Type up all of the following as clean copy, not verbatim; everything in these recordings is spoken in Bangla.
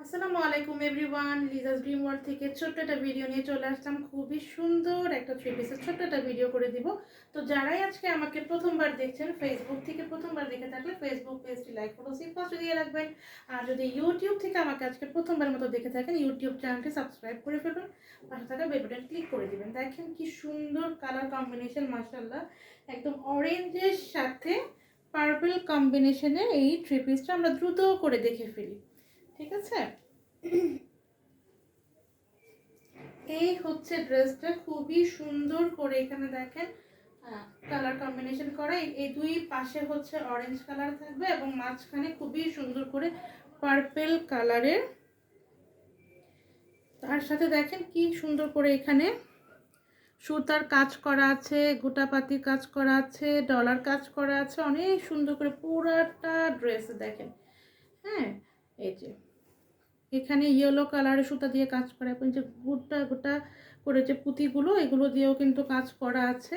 আসসালামু আলাইকুম এভরিওয়ান, লিজাস ড্রিম ওয়ার্ল্ড থেকে ছোট্ট একটা ভিডিও নিয়ে চলে আসলাম। খুবই সুন্দর একটা থ্রি পিসের ছোট্ট একটা ভিডিও করে দিব। তো যারাই আজকে আমাকে প্রথমবার দেখছেন, ফেসবুক থেকে প্রথমবার দেখে থাকলে ফেসবুক পেজটি লাইক ফলো ফার্স্ট দিয়ে রাখবেন। আর যদি ইউটিউব থেকে আমাকে আজকে প্রথমবার মতো দেখে থাকেন, ইউটিউব চ্যানেলটি সাবস্ক্রাইব করে ফেলবেন, পাশে থাকা বেল বাটন ক্লিক করে দিবেন। দেখেন কি সুন্দর কালার কম্বিনেশন, মাশাআল্লাহ। একদম অরেঞ্জের সাথে পার্পল কম্বিনেশনে এই থ্রি পিসটা আমরা দ্রুত করে দেখে ফেলি। ঠিক আছে, এই হচ্ছে ড্রেসটা খুবই সুন্দর করে এখানে দেখেন কালার কম্বিনেশন করা। এই দুই পাশে হচ্ছে অরেঞ্জ কালার থাকবে এবং মাঝখানে খুবই সুন্দর করে পার্পল কালারের, তার সাথে দেখেন কি সুন্দর করে এখানে সুতার কাজ করা আছে, গোটাপাতির কাজ করা আছে, ডলার কাজ করা আছে, অনেক সুন্দর করে পুরাটা ড্রেস দেখেন। হ্যাঁ, এই যে এখানে ইয়েলো কালারের সুতা দিয়ে কাজ করা এবং যে গোটা গোটা করে যে পুঁতিগুলো, এগুলো দিয়েও কিন্তু কাজ করা আছে।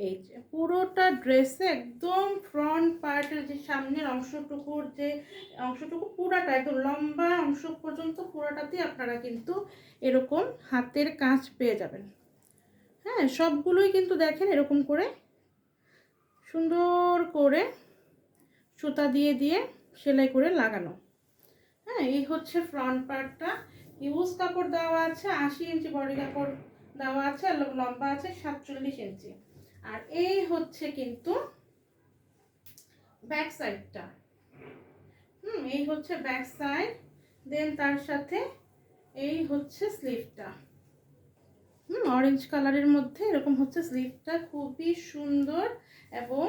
এই যে পুরোটা ড্রেসে একদম ফ্রন্ট পার্টের যে সামনের অংশটুকুর যে অংশটুকু পুরাটা একদম লম্বা অংশ পর্যন্ত পুরাটাতে আপনারা কিন্তু এরকম হাতের কাজ পেয়ে যাবেন। হ্যাঁ, সবগুলোই কিন্তু দেখেন এরকম করে সুন্দর করে সুতা দিয়ে দিয়ে সেলাই করে লাগানো। হ্যাঁ, এই হচ্ছে ফ্রন্ট পার্টটা। ইউজ কাপড় দেওয়া আছে 80 ইঞ্চি, বডি কাপড় দেওয়া আছে, আর লম্বা আছে 47 ইঞ্চি। আর এই হচ্ছে কিন্তু ব্যাক সাইডটা। এই হচ্ছে ব্যাক সাইড, দেন তার সাথে এই হচ্ছে স্লিভটা। অরেঞ্জ কালারের মধ্যে এরকম হচ্ছে স্লিভটা, খুবই সুন্দর এবং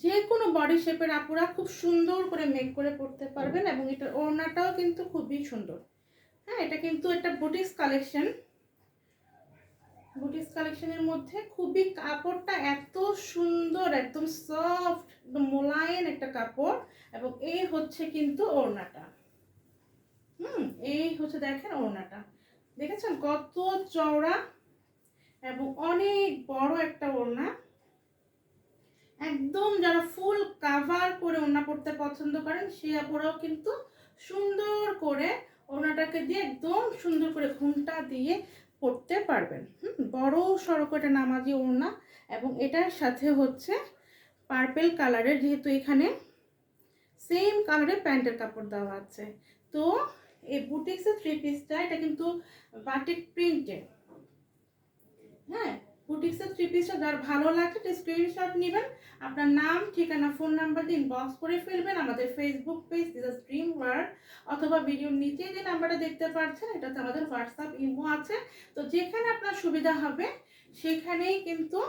যে কোনো বডি শেপের আপুরা খুব সুন্দর করে মেক করে পড়তে পারবেন। এবং এটার ওড়নাটাও কিন্তু খুবই সুন্দর। হ্যাঁ, এটা কিন্তু একটা বুটিক্স কালেকশন। বুটিক্স কালেকশনের মধ্যে খুবই কাপড়টা এত সুন্দর, একদম সফট, একদম মোলায়েম একটা কাপড়। এবং এই হচ্ছে কিন্তু ওড়নাটা। এই হচ্ছে দেখেন ওড়নাটা, দেখেছেন কত চওড়া এবং অনেক বড় একটা ওড়না। একদম যারা ফুল কাভার করে ওড়না পড়তে পছন্দ করেন সে আপুরাও কিন্তু সুন্দর করে ওড়নাটাকে দিয়ে একদম সুন্দর করে ঘুমটা দিয়ে পড়তে পারবেন। বড় সড়ক এটা নামাজি ওড়না এবং এটার সাথে হচ্ছে পার্পল কালারের, যেহেতু এখানে সেম কালারের প্যান্টের কাপড় দেওয়া আছে। তো এই বুটিক্সের থ্রি পিসটা এটা কিন্তু বাটিক প্রিন্টের। হ্যাঁ, বুটিক্সের থ্রি পিসটা যার ভালো লাগছে একটা স্ক্রিনশট নেবেন, আপনার নাম, ঠিকানা, ফোন নাম্বার দিয়ে ইনবক্স করে ফেলবেন আমাদের Facebook page Liza's dream world, অথবা ভিডিওর নিচে যে নাম্বারটা দেখতে পাচ্ছেন এটাতে আমাদের হোয়াটসঅ্যাপ ইমো আছে। তো যেখানে আপনার সুবিধা হবে সেখানেই কিন্তু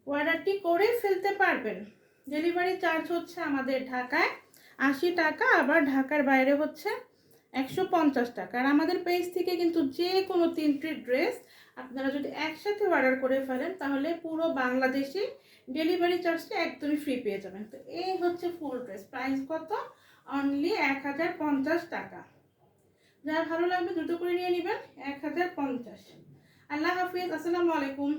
অর্ডারটি করে ফেলতে পারবেন। ডেলিভারি চার্জ হচ্ছে আমাদের ঢাকায় 80 টাকা, আবার ঢাকার বাইরে হচ্ছে 150 টাকা। আর আমাদের পেজ থেকে কিন্তু যে কোনো 3টি ড্রেস আপনারা যদি একসাথে অর্ডার করে ফেলেন তাহলে পুরো বাংলাদেশে ডেলিভারি চার্জটা একদমই ফ্রি পেয়ে যাবেন। তো এই হচ্ছে ফুল ড্রেস, প্রাইস কত? অনলি 1050 টাকা। যারা ভালো লাগবে দ্রুত করে নিয়ে নেবেন, 1050। আল্লাহ হাফিজ, আসসালামু আলাইকুম।